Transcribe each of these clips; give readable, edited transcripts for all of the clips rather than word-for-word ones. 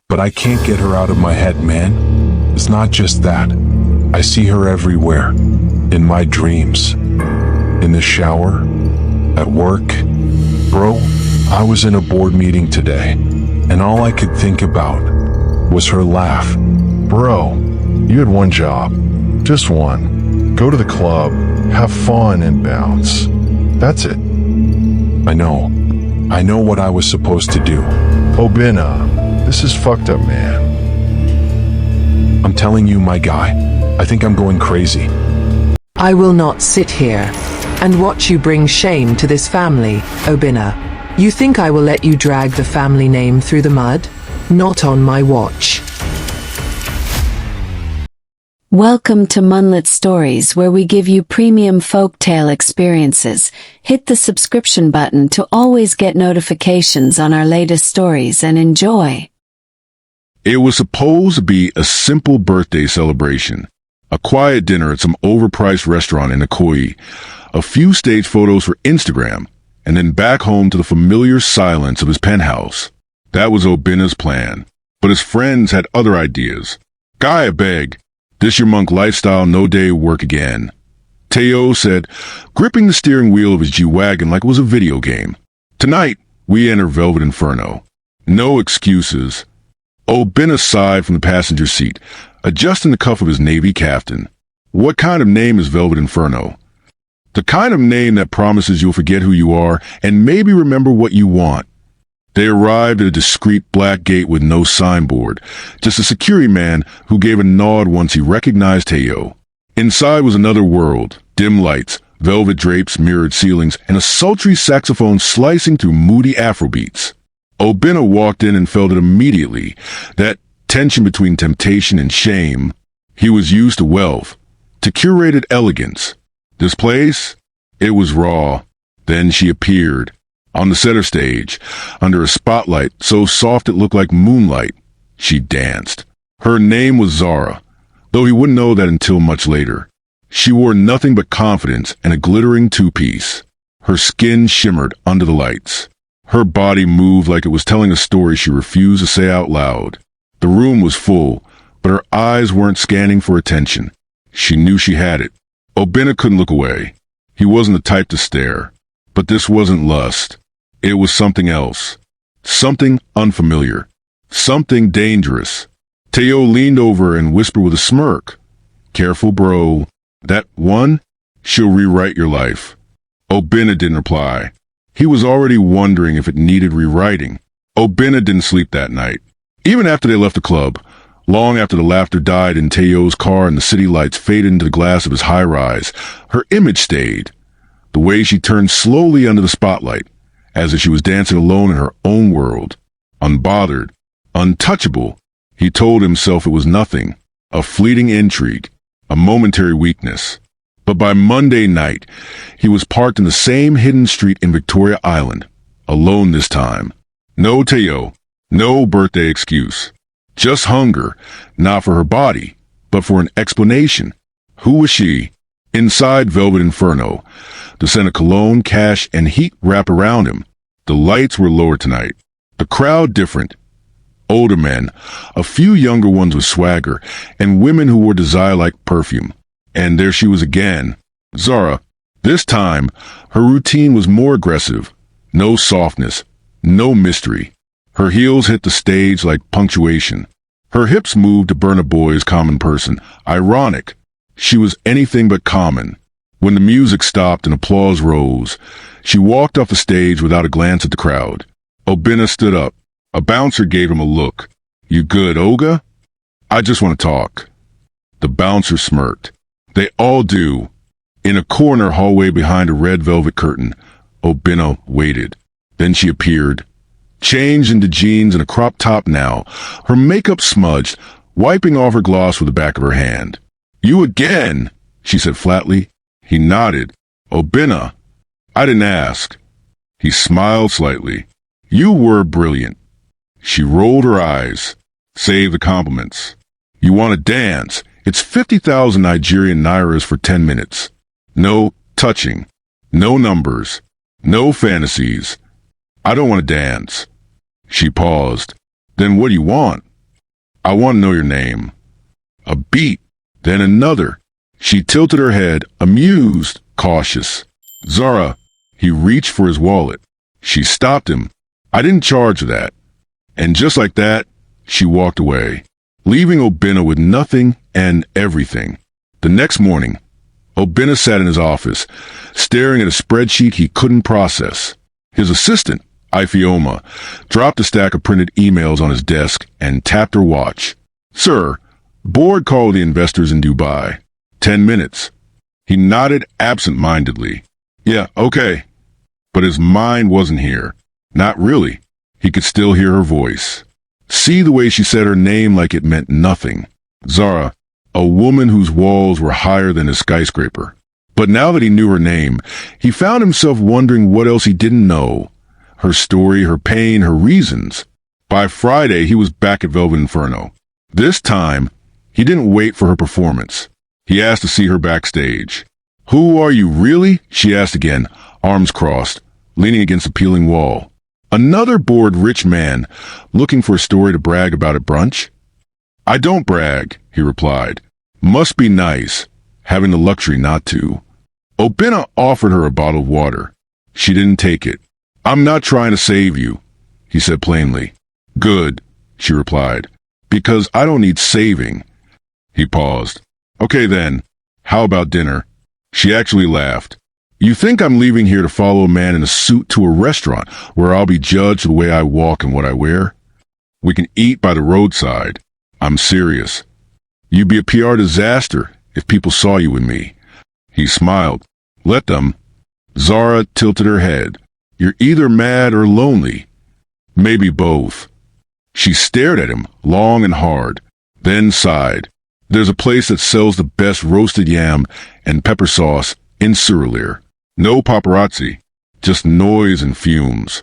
But I can't get her out of my head, man. It's not just that. I see her everywhere. In my dreams. In the shower. At work. Bro, I was in a board meeting today, and all I could think about was her laugh. Bro, you had one job. Just one. Go to the club, have fun, and bounce. That's it. I know. I know what I was supposed to do. Obinna, this is fucked up, man. I'm telling you, my guy, I think I'm going crazy. I will not sit here and watch you bring shame to this family, Obinna. You think I will let you drag the family name through the mud? Not on my watch. Welcome to Moonlit Stories, where we give you premium folktale experiences. Hit the subscription button to always get notifications on our latest stories and enjoy. It was supposed to be a simple birthday celebration. A quiet dinner at some overpriced restaurant in Ikoyi. A few stage photos for Instagram, and then back home to the familiar silence of his penthouse. That was Obinna's plan. But his friends had other ideas. Guy, I beg. This your monk lifestyle, no day work again. Teo said, gripping the steering wheel of his G-Wagon like it was a video game. Tonight, we enter Velvet Inferno. No excuses. Obinna sighed from the passenger seat, adjusting the cuff of his navy kaftan. What kind of name is Velvet Inferno? The kind of name that promises you'll forget who you are and maybe remember what you want. They arrived at a discreet black gate with no signboard, just a security man who gave a nod once he recognized Teo. Inside was another world, dim lights, velvet drapes, mirrored ceilings, and a sultry saxophone slicing through moody Afrobeats. Obinna walked in and felt it immediately, that tension between temptation and shame. He was used to wealth, to curated elegance. This place? It was raw. Then she appeared. On the center stage, under a spotlight so soft it looked like moonlight, she danced. Her name was Zara, though he wouldn't know that until much later. She wore nothing but confidence and a glittering two-piece. Her skin shimmered under the lights. Her body moved like it was telling a story she refused to say out loud. The room was full, but her eyes weren't scanning for attention. She knew she had it. Obinna couldn't look away. He wasn't the type to stare. But this wasn't lust. It was something else. Something unfamiliar. Something dangerous. Teo leaned over and whispered with a smirk. Careful, bro. That one? She'll rewrite your life. Obinna didn't reply. He was already wondering if it needed rewriting. Obinna didn't sleep that night. Even after they left the club, long after the laughter died in Teo's car and the city lights faded into the glass of his high-rise, her image stayed. The way she turned slowly under the spotlight, as if she was dancing alone in her own world. Unbothered, untouchable, he told himself it was nothing, a fleeting intrigue, a momentary weakness. But by Monday night, he was parked in the same hidden street in Victoria Island, alone this time. No Teo, no birthday excuse. Just hunger, not for her body, but for an explanation. Who was she? Inside Velvet Inferno, the scent of cologne, cash, and heat wrapped around him. The lights were lower tonight. The crowd different. Older men, a few younger ones with swagger, and women who wore desire like perfume. And there she was again, Zara. This time, her routine was more aggressive. No softness, no mystery. Her heels hit the stage like punctuation. Her hips moved to Burna Boy's Common Person. Ironic. She was anything but common. When the music stopped and applause rose, she walked off the stage without a glance at the crowd. Obinna stood up. A bouncer gave him a look. You good, Olga? I just want to talk. The bouncer smirked. They all do. In a corner hallway behind a red velvet curtain, Obinna waited. Then she appeared. Changed into jeans and a crop top now, her makeup smudged, wiping off her gloss with the back of her hand. You again, she said flatly. He nodded. Obinna. I didn't ask. He smiled slightly. You were brilliant. She rolled her eyes. Save the compliments. You want to dance? It's 50,000 Nigerian nairas for 10 minutes. No touching. No numbers. No fantasies. I don't want to dance. She paused. Then what do you want? I want to know your name. A beat, then another. She tilted her head, amused, cautious. Zara. He reached for his wallet. She stopped him. I didn't charge her that. And just like that, she walked away, leaving Obinna with nothing and everything. The next morning, Obinna sat in his office, staring at a spreadsheet he couldn't process. His assistant, Ifeoma, dropped a stack of printed emails on his desk and tapped her watch. Sir, board called the investors in Dubai. 10 minutes. He nodded absent-mindedly. Yeah, okay. But his mind wasn't here. Not really. He could still hear her voice. See the way she said her name like it meant nothing. Zara, a woman whose walls were higher than a skyscraper. But now that he knew her name, he found himself wondering what else he didn't know. Her story, her pain, her reasons. By Friday, he was back at Velvet Inferno. This time, he didn't wait for her performance. He asked to see her backstage. Who are you, really? She asked again, arms crossed, leaning against a peeling wall. Another bored rich man, looking for a story to brag about at brunch? I don't brag, he replied. Must be nice, having the luxury not to. Obinna offered her a bottle of water. She didn't take it. I'm not trying to save you, he said plainly. Good, she replied, because I don't need saving. He paused. Okay then, how about dinner? She actually laughed. You think I'm leaving here to follow a man in a suit to a restaurant where I'll be judged the way I walk and what I wear? We can eat by the roadside. I'm serious. You'd be a PR disaster if people saw you with me. He smiled. Let them. Zara tilted her head. You're either mad or lonely. Maybe both. She stared at him, long and hard, then sighed. There's a place that sells the best roasted yam and pepper sauce in Surulere. No paparazzi, just noise and fumes.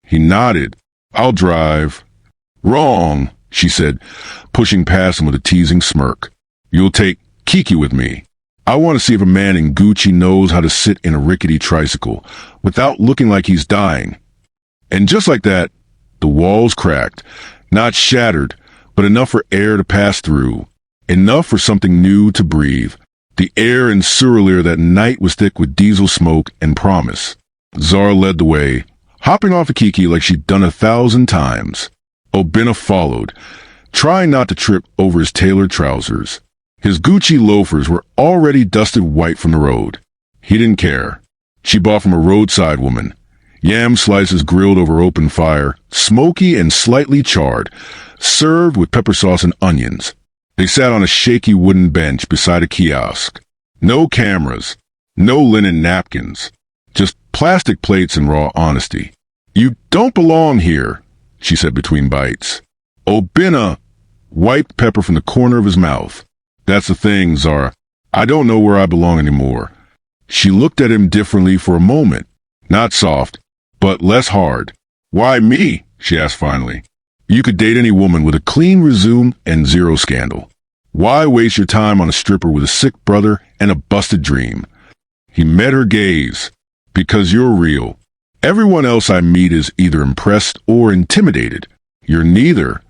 He nodded. I'll drive. Wrong, she said, pushing past him with a teasing smirk. You'll take Kiki with me. I want to see if a man in Gucci knows how to sit in a rickety tricycle without looking like he's dying. And just like that, the walls cracked, not shattered, but enough for air to pass through, enough for something new to breathe. The air in Surulere that night was thick with diesel smoke and promise. Zara led the way, hopping off of Kiki like she'd done 1,000 times. Obinna followed, trying not to trip over his tailored trousers. His Gucci loafers were already dusted white from the road. He didn't care. She bought from a roadside woman. Yam slices grilled over open fire, smoky and slightly charred, served with pepper sauce and onions. They sat on a shaky wooden bench beside a kiosk. No cameras, no linen napkins, just plastic plates and raw honesty. You don't belong here, she said between bites. Obinna wiped pepper from the corner of his mouth. That's the thing, Zara. I don't know where I belong anymore. She looked at him differently for a moment. Not soft, but less hard. Why me? She asked finally. You could date any woman with a clean resume and zero scandal. Why waste your time on a stripper with a sick brother and a busted dream? He met her gaze. Because you're real. Everyone else I meet is either impressed or intimidated. You're neither.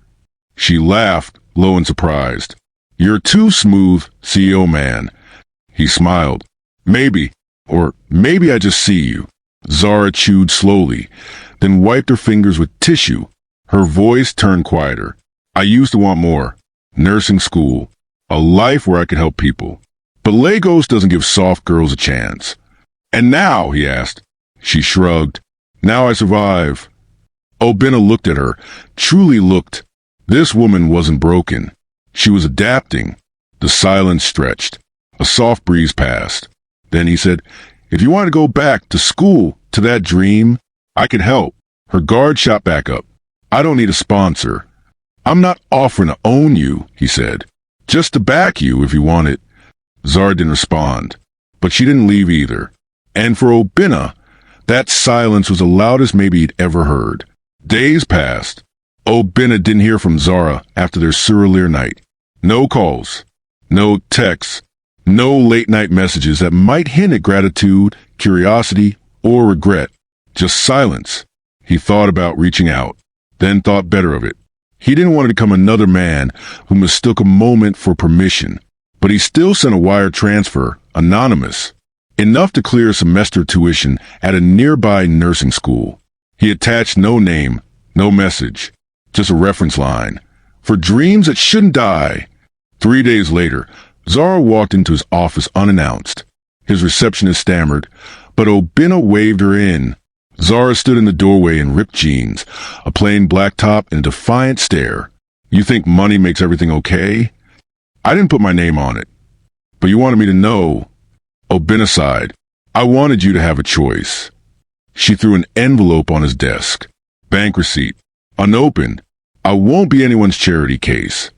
She laughed, low and surprised. You're too smooth, CEO man. He smiled. Maybe, or maybe I just see you. Zara chewed slowly, then wiped her fingers with tissue. Her voice turned quieter. I used to want more. Nursing school. A life where I could help people. But Lagos doesn't give soft girls a chance. And now, he asked. She shrugged. Now I survive. Obinna looked at her, truly looked. This woman wasn't broken. She was adapting. The silence stretched. A soft breeze passed. Then he said, if you want to go back to school, to that dream, I could help. Her guard shot back up. I don't need a sponsor. I'm not offering to own you, he said. Just to back you if you want it. Zara didn't respond. But she didn't leave either. And for Obinna, that silence was the loudest maybe he'd ever heard. Days passed. Obinna didn't hear from Zara after their Surulere night. No calls. No texts. No late-night messages that might hint at gratitude, curiosity, or regret. Just silence. He thought about reaching out, then thought better of it. He didn't want to become another man who mistook a moment for permission, but he still sent a wire transfer, anonymous, enough to clear semester tuition at a nearby nursing school. He attached no name, no message, just a reference line. For dreams that shouldn't die. 3 days later, Zara walked into his office unannounced. His receptionist stammered, but Obinna waved her in. Zara stood in the doorway in ripped jeans, a plain black top, and a defiant stare. You think money makes everything okay? I didn't put my name on it. But you wanted me to know. Obinna sighed. I wanted you to have a choice. She threw an envelope on his desk. Bank receipt. Unopened. I won't be anyone's charity case.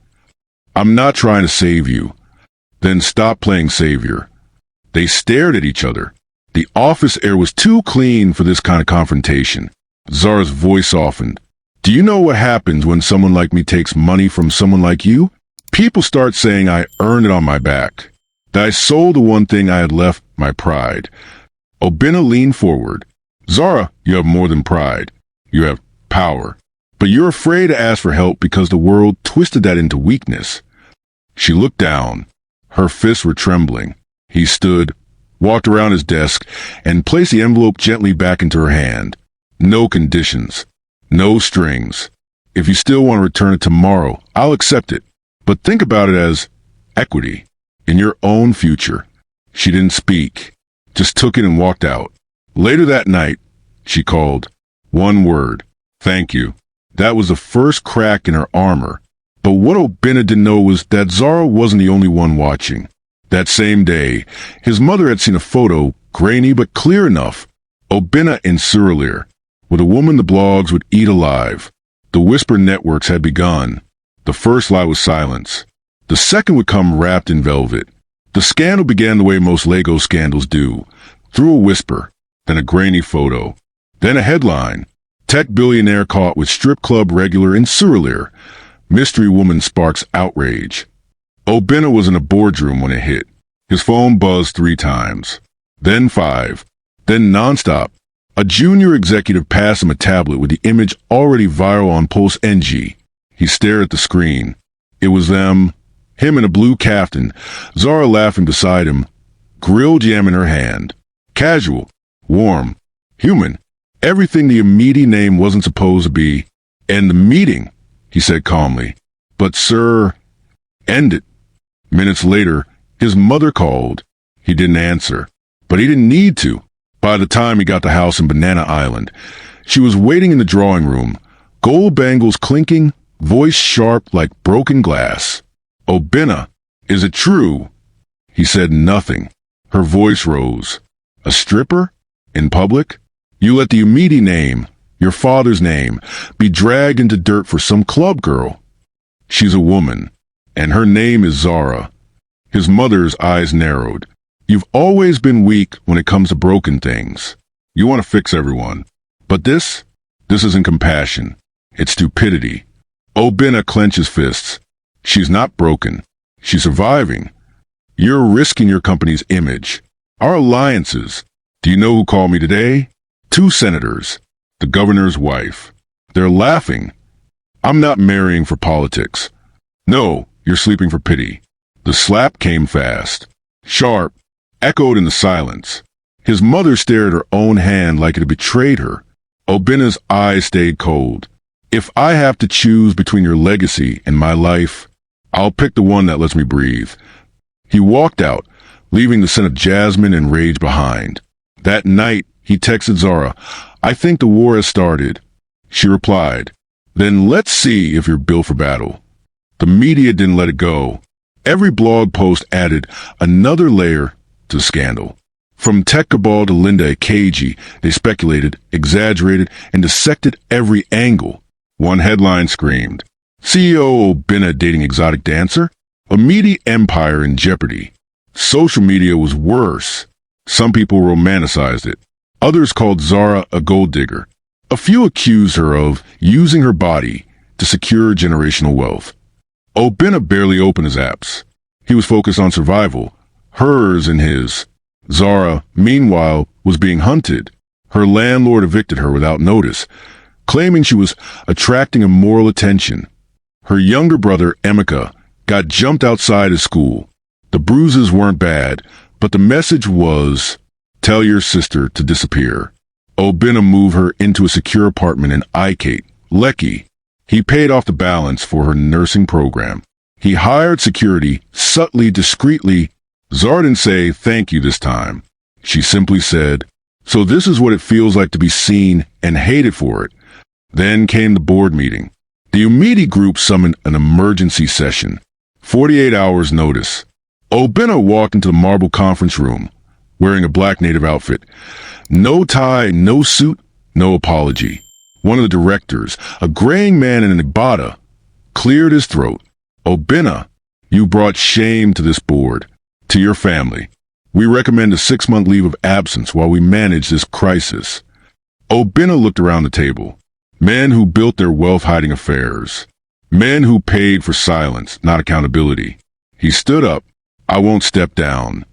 I'm not trying to save you. Then stop playing savior. They stared at each other. The office air was too clean for this kind of confrontation. Zara's voice softened. Do you know what happens when someone like me takes money from someone like you? People start saying I earned it on my back. That I sold the one thing I had left, my pride. Obinna leaned forward. Zara, you have more than pride. You have power. But you're afraid to ask for help because the world twisted that into weakness. She looked down. Her fists were trembling. He stood, walked around his desk, and placed the envelope gently back into her hand. No conditions. No strings. If you still want to return it tomorrow, I'll accept it. But think about it as equity in your own future. She didn't speak, just took it and walked out. Later that night, she called. One word. Thank you. That was the first crack in her armor. But what Obinna didn't know was that Zara wasn't the only one watching. That same day, his mother had seen a photo, grainy but clear enough. Obinna in Surreal, with a woman the blogs would eat alive. The whisper networks had begun. The first lie was silence. The second would come wrapped in velvet. The scandal began the way most Lego scandals do, through a whisper, then a grainy photo, then a headline. Tech billionaire caught with strip club regular in Surreal. Mystery woman sparks outrage. Obinna was in a boardroom when it hit. His phone buzzed 3 times. Then 5. Then nonstop. A junior executive passed him a tablet with the image already viral on Pulse NG. He stared at the screen. It was them. Him in a blue caftan, Zara laughing beside him, grill jam in her hand. Casual, warm, human. Everything the immediate name wasn't supposed to be. End the meeting, he said calmly. But sir, end it. Minutes later, his mother called. He didn't answer, but he didn't need to. By the time he got the house in Banana Island, she was waiting in the drawing room, gold bangles clinking, voice sharp like broken glass. Obinna, is it true? He said nothing. Her voice rose. A stripper? In public? You let the immediate name, your father's name, be dragged into dirt for some club girl. She's a woman, and her name is Zara. His mother's eyes narrowed. You've always been weak when it comes to broken things. You want to fix everyone. But this isn't compassion. It's stupidity. Obinna clenches fists. She's not broken. She's surviving. You're risking your company's image. Our alliances. Do you know who called me today? 2 senators. The governor's wife. They're laughing. I'm not marrying for politics. No, you're sleeping for pity. The slap came fast. Sharp. Echoed in the silence. His mother stared at her own hand like it had betrayed her. Obinna's eyes stayed cold. If I have to choose between your legacy and my life, I'll pick the one that lets me breathe. He walked out, leaving the scent of jasmine and rage behind. That night, he texted Zara, I think the war has started. She replied, then let's see if you're built for battle. The media didn't let it go. Every blog post added another layer to the scandal. From Tech Cabal to Linda KG, they speculated, exaggerated, and dissected every angle. One headline screamed, CEO Obinna dating exotic dancer? A media empire in jeopardy. Social media was worse. Some people romanticized it. Others called Zara a gold digger. A few accused her of using her body to secure generational wealth. Obinna barely opened his apps. He was focused on survival, hers and his. Zara, meanwhile, was being hunted. Her landlord evicted her without notice, claiming she was attracting immoral attention. Her younger brother, Emeka, got jumped outside his school. The bruises weren't bad, but the message was, tell your sister to disappear. Obinna moved her into a secure apartment in Ikate, Lekki. He paid off the balance for her nursing program. He hired security, subtly, discreetly. Zara didn't say thank you this time. She simply said, so this is what it feels like to be seen and hated for it. Then came the board meeting. The Umidi group summoned an emergency session. 48 hours notice. Obinna walked into the marble conference room, wearing a black native outfit. No tie, no suit, no apology. One of the directors, a graying man in an ibada, cleared his throat. Obinna, you brought shame to this board, to your family. We recommend a 6-month leave of absence while we manage this crisis. Obinna looked around the table. Men who built their wealth hiding affairs. Men who paid for silence, not accountability. He stood up. I won't step down.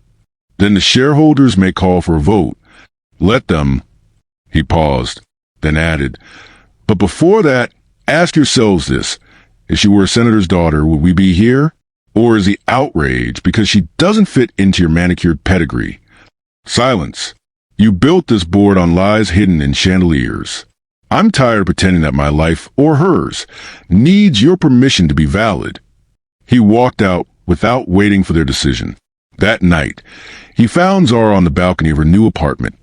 Then the shareholders may call for a vote. Let them. He paused, then added, but before that, ask yourselves this. If she were a senator's daughter, would we be here? Or is the outrage because she doesn't fit into your manicured pedigree? Silence. You built this board on lies hidden in chandeliers. I'm tired of pretending that my life, or hers, needs your permission to be valid. He walked out without waiting for their decision. That night, he found Zara on the balcony of her new apartment,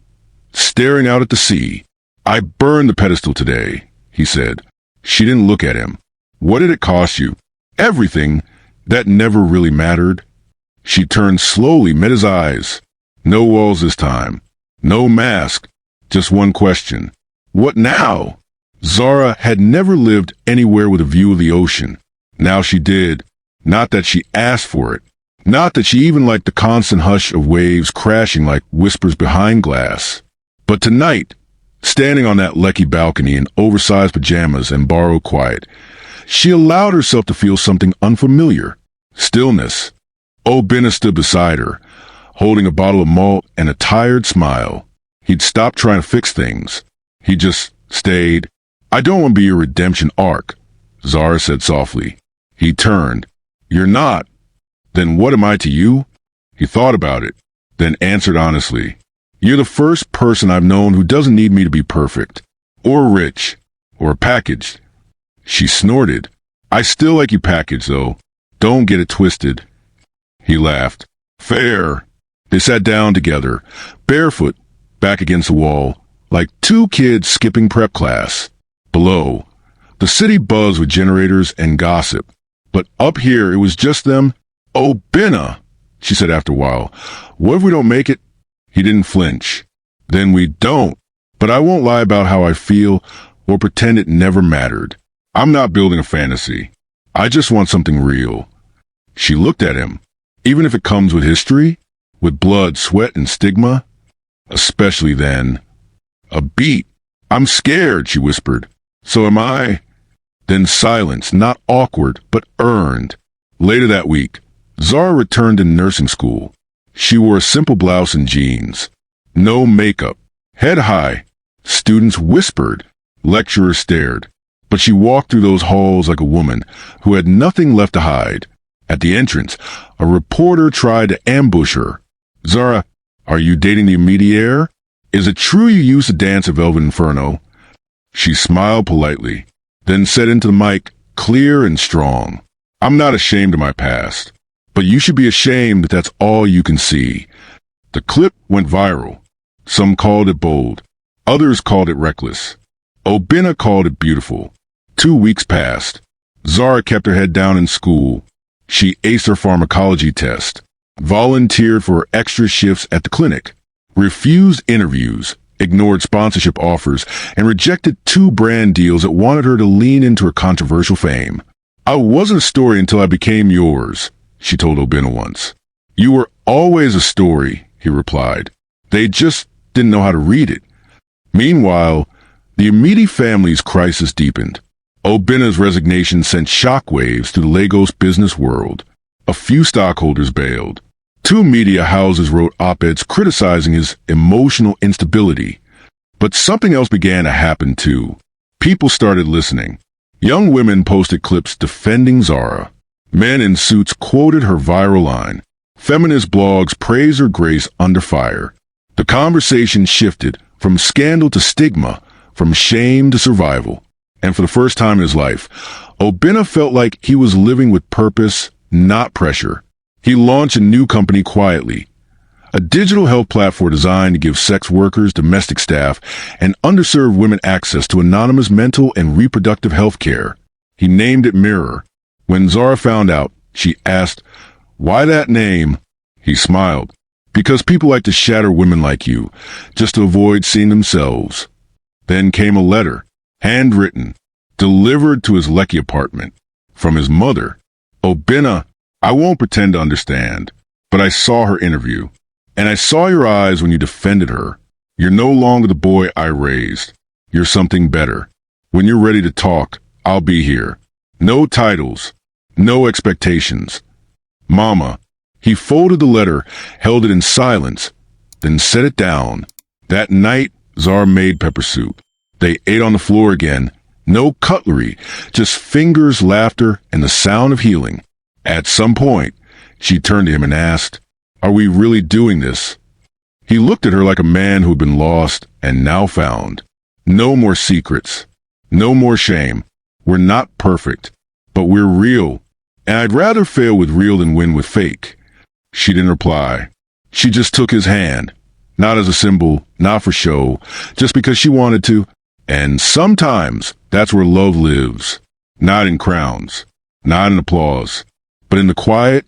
staring out at the sea. I burned the pedestal today, he said. She didn't look at him. What did it cost you? Everything. That never really mattered. She turned slowly, met his eyes. No walls this time. No mask. Just one question. What now? Zara had never lived anywhere with a view of the ocean. Now she did. Not that she asked for it. Not that she even liked the constant hush of waves crashing like whispers behind glass. But tonight, standing on that Lekki balcony in oversized pajamas and borrowed quiet, she allowed herself to feel something unfamiliar. Stillness. Obinna stood beside her, holding a bottle of malt and a tired smile. He'd stopped trying to fix things. He just stayed. I don't want to be your redemption arc, Zara said softly. He turned. You're not. Then what am I to you? He thought about it, then answered honestly. You're the first person I've known who doesn't need me to be perfect, or rich, or packaged. She snorted. I still like you packaged, though. Don't get it twisted. He laughed. Fair. They sat down together, barefoot, back against the wall, like two kids skipping prep class. Below, the city buzzed with generators and gossip. But up here, it was just them. Obinna, she said after a while. What if we don't make it? He didn't flinch. Then we don't. But I won't lie about how I feel or pretend it never mattered. I'm not building a fantasy. I just want something real. She looked at him. Even if it comes with history, with blood, sweat, and stigma, especially then. A beat. I'm scared, she whispered. So am I. Then silence, not awkward, but earned. Later that week, Zara returned to nursing school. She wore a simple blouse and jeans. No makeup. Head high. Students whispered. Lecturers stared. But she walked through those halls like a woman who had nothing left to hide. At the entrance, a reporter tried to ambush her. Zara, are you dating the immediate? Is it true you used to dance at Velvet Inferno? She smiled politely, then said into the mic, clear and strong. I'm not ashamed of my past, but you should be ashamed that that's all you can see. The clip went viral. Some called it bold. Others called it reckless. Obinna called it beautiful. 2 weeks passed. Zara kept her head down in school. She aced her pharmacology test, volunteered for extra shifts at the clinic, refused interviews, ignored sponsorship offers, and rejected 2 brand deals that wanted her to lean into her controversial fame. I wasn't a story until I became yours, she told Obinna once. You were always a story, he replied. They just didn't know how to read it. Meanwhile, the immediate family's crisis deepened. Obinna's resignation sent shockwaves through the Lagos business world. A few stockholders bailed. 2 media houses wrote op-eds criticizing his emotional instability. But something else began to happen too. People started listening. Young women posted clips defending Zara. Men in suits quoted her viral line. Feminist blogs praised her grace under fire. The conversation shifted from scandal to stigma, from shame to survival. And for the first time in his life, Obinna felt like he was living with purpose, not pressure. He launched a new company quietly, a digital health platform designed to give sex workers, domestic staff, and underserved women access to anonymous mental and reproductive health care. He named it Mirror. When Zara found out, she asked, "Why that name?" He smiled. "Because people like to shatter women like you, just to avoid seeing themselves." Then came a letter, handwritten, delivered to his Lekki apartment, from his mother. "Obinna, I won't pretend to understand, but I saw her interview, and I saw your eyes when you defended her. You're no longer the boy I raised. You're something better. When you're ready to talk, I'll be here. No titles, no expectations. Mama." He folded the letter, held it in silence, then set it down. That night, Zara made pepper soup. They ate on the floor again. No cutlery, just fingers, laughter, and the sound of healing. At some point, she turned to him and asked, "Are we really doing this?" He looked at her like a man who had been lost and now found. No more secrets. No more shame. We're not perfect, but we're real. And I'd rather fail with real than win with fake. She didn't reply. She just took his hand. Not as a symbol, not for show, just because she wanted to. And sometimes that's where love lives. Not in crowns, not in applause, but in the quiet,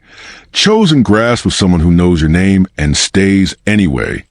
chosen grasp of someone who knows your name and stays anyway.